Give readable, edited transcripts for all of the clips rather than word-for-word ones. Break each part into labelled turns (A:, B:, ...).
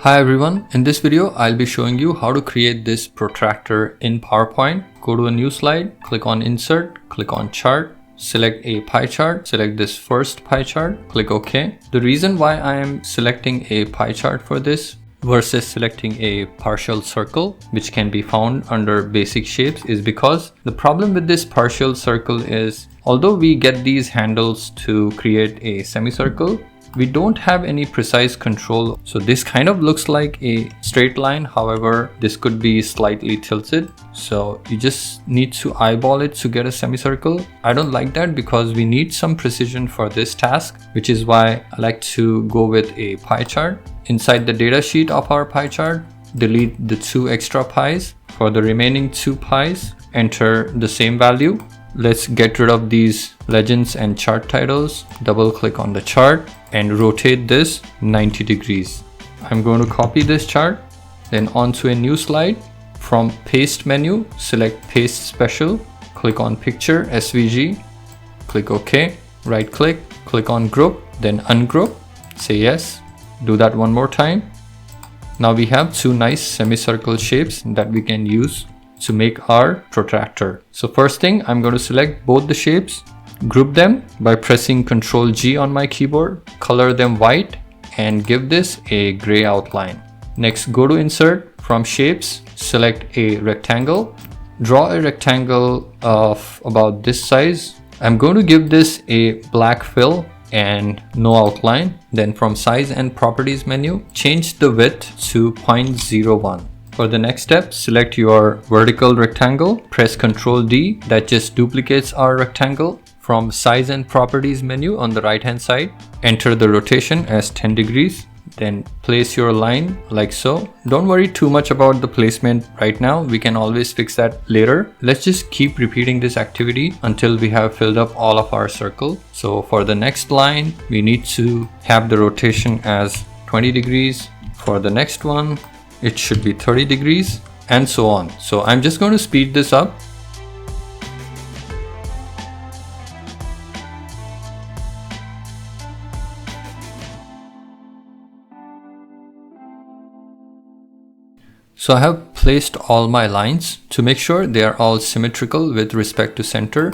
A: Hi everyone, in this video I'll be showing you how to create this protractor in PowerPoint. Go to a new slide, click on Insert, click on Chart, select a pie chart, select this first pie chart, click OK. The reason why I am selecting a pie chart for this versus selecting a partial circle, which can be found under basic shapes, is because the problem with this partial circle is although we get these handles to create a semicircle, we don't have any precise control. So this kind of looks like a straight line. However, this could be slightly tilted. So you just need to eyeball it to get a semicircle. I don't like that because we need some precision for this task, which is why I like to go with a pie chart. Inside the data sheet of our pie chart, delete the 2 extra pies. For the remaining 2 pies, enter the same value. Let's get rid of these legends and chart titles. Double click on the chart and rotate this 90 degrees. I'm going to copy this chart, then onto a new slide. From paste menu, select paste special, click on picture SVG, click OK, right click, click on group, then ungroup, say yes. Do that one more time. Now we have 2 nice semicircle shapes that we can use to make our protractor. So first thing, I'm going to select both the shapes, group them by pressing Ctrl G on my keyboard, color them white and give this a gray outline. Next, go to Insert, from Shapes, select a rectangle, draw a rectangle of about this size. I'm going to give this a black fill and no outline. Then from Size and Properties menu, change the width to 0.01. For the next step, select your vertical rectangle, press Ctrl D, that just duplicates our rectangle. From Size and Properties menu on the right hand side, enter the rotation as 10 degrees, then place your line like so. Don't worry too much about the placement right now, we can always fix that later. Let's just keep repeating this activity until we have filled up all of our circle. So for the next line, we need to have the rotation as 20 degrees. For the next one, it should be 30 degrees and so on. So I'm just going to speed this up. So I have placed all my lines. To make sure they are all symmetrical with respect to center,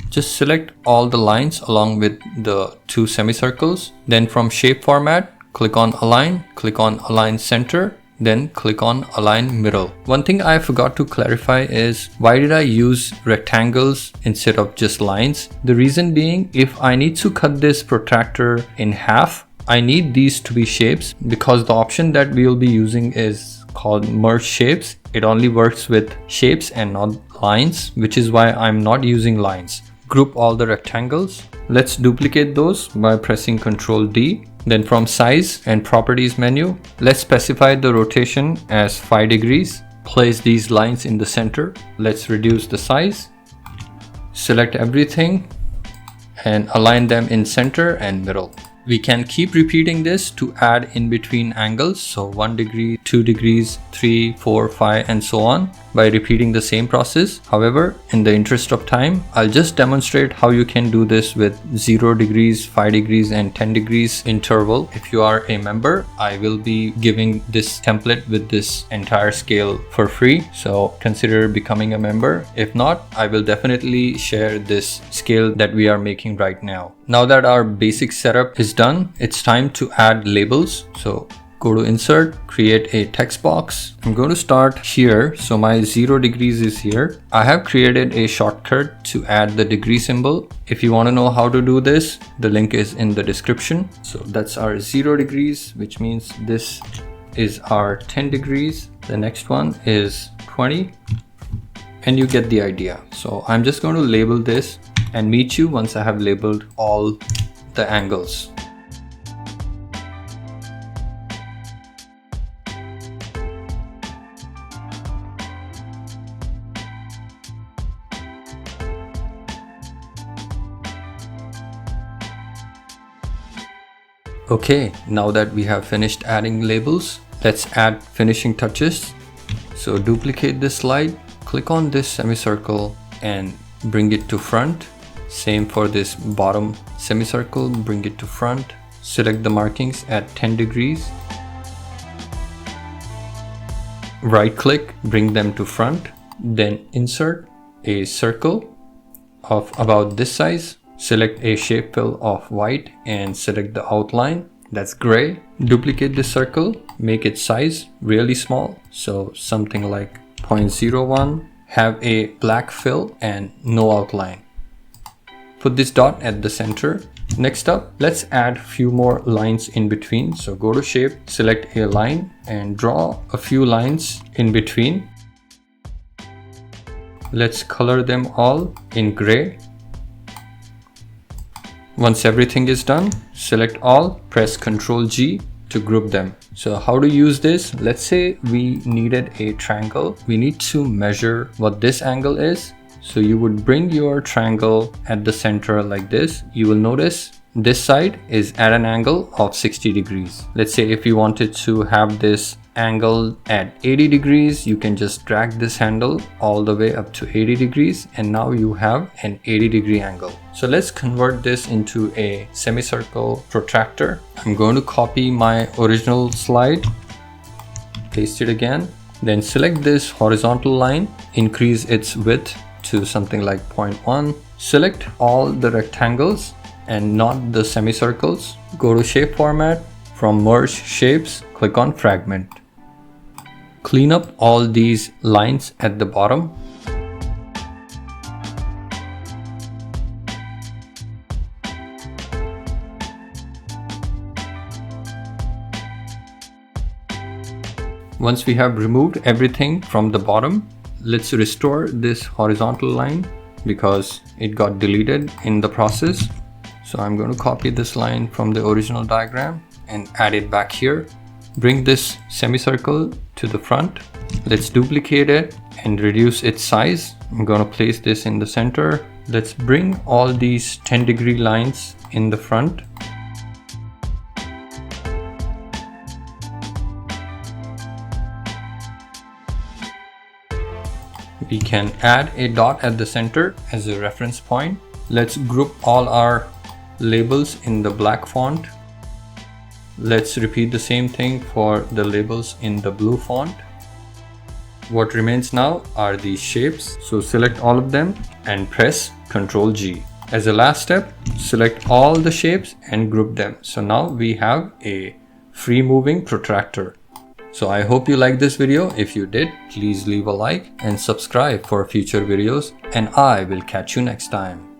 A: just select all the lines along with the 2 semicircles. Then from Shape Format, click on Align, click on Align Center, then click on Align Middle. One thing I forgot to clarify is why did I use rectangles instead of just lines? The reason being, if I need to cut this protractor in half, I need these to be shapes because the option that we will be using is called Merge Shapes. It only works with shapes and not lines, which is why I'm not using lines. Group all the rectangles. Let's duplicate those by pressing Ctrl D. Then from Size and Properties menu, let's specify the rotation as 5 degrees. Place these lines in the center. Let's reduce the size. Select everything and align them in center and middle. We can keep repeating this to add in between angles, so 1 degree, 2 degrees, 3, 4, 5 and so on by repeating the same process. However, in the interest of time, I'll just demonstrate how you can do this with 0 degrees, 5 degrees and 10 degrees interval. If you are a member, I will be giving this template with this entire scale for free, so consider becoming a member. If not, I will definitely share this scale that we are making right now. Now that our basic setup is done, it's time to add labels. So go to Insert, create a text box. I'm going to start here. So my 0 degrees is here. I have created a shortcut to add the degree symbol. If you want to know how to do this, the link is in the description. So that's our 0 degrees, which means this is our 10 degrees. The next one is 20. And you get the idea. So I'm just going to label this and meet you once I have labeled all the angles. Okay, now that we have finished adding labels, let's add finishing touches. So duplicate this slide, click on this semicircle and bring it to front. Same for this bottom semicircle, bring it to front. Select the markings at 10 degrees. right click, bring them to front, then insert a circle of about this size. Select a shape fill of white and select the outline that's gray. Duplicate the circle, make its size really small, so something like 0.01. Have a black fill and no outline. Put this dot at the center. Next up, let's add a few more lines in between. So go to shape, select a line and draw a few lines in between. Let's color them all in gray. Once everything is done, select all, press Ctrl G to group them. So how to use this? Let's say we needed a triangle. We need to measure what this angle is. So you would bring your triangle at the center like this. You will notice this side is at an angle of 60 degrees. Let's say if you wanted to have this angle at 80 degrees, you can just drag this handle all the way up to 80 degrees and now you have an 80-degree angle. So let's convert this into a semicircle protractor. I'm going to copy my original slide, paste it again, then select this horizontal line, increase its width to something like 0.1. Select all the rectangles and not the semicircles. Go to shape format, from merge shapes, click on fragment. Clean up all these lines at the bottom. Once we have removed everything from the bottom, let's restore this horizontal line because it got deleted in the process. So I'm going to copy this line from the original diagram and add it back here. Bring this semicircle to the front. Let's duplicate it and reduce its size. I'm going to place this in the center. Let's bring all these 10-degree lines in the front. We can add a dot at the center as a reference point. Let's group all our labels in the black font. Let's repeat the same thing for the labels in the blue font. What remains now are these shapes. So select all of them and press Ctrl G. As a last step, select all the shapes and group them. So now we have a free moving protractor. So I hope you liked this video. If you did, please leave a like and subscribe for future videos, and I will catch you next time.